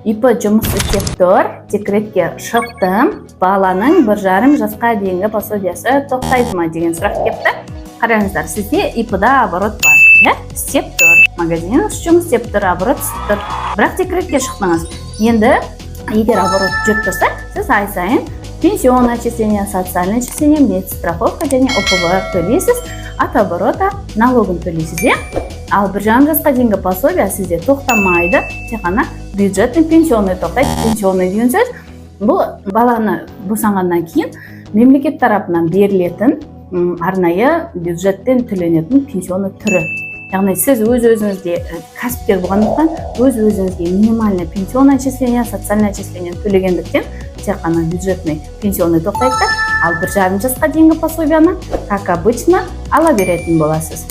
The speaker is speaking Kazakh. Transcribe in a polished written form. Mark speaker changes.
Speaker 1: ИП жұмыс істеп тұр, декретке шықтым, баланың 1,5 жасқа дейінгі пособиясы тоқтайды ма деген сұрақ келіпті. Қараңыздар, сізде ИП-да оборот бар, істеп тұр, магазин жұмыс істеп тұр, оборот істеп тұр, бірақ декретке шықтыңыз. Енді егер оборот жүріп тұрса, сіз ай сайын пенсионное отчисление, социальное отчисление, медстраховка және ОПВ төлейсіз, от оборота налогын төлейсіз. Ал 1,5 жасқа дейінгі пособия сізде тоқтамайды, тек қана бюджетный пенсионный тоқтайды. Пенсионный деген сөз, бұл баланы босанғаннан кейін мемлекет тарапынан берілетін арнайы бюджеттен төленетін пенсионный түрі. Яғни сіз өз-өзіңізге кәсіпкер болғандықтан, өз-өзіңізге минимальный пенсионное отчисление, социальное отчисление төлегендіктен тек қана бюджетный пенсионный тоқтайды, ал 1,5 жасқа дейінгі пособияны, как обычно, ала беретін боласыз.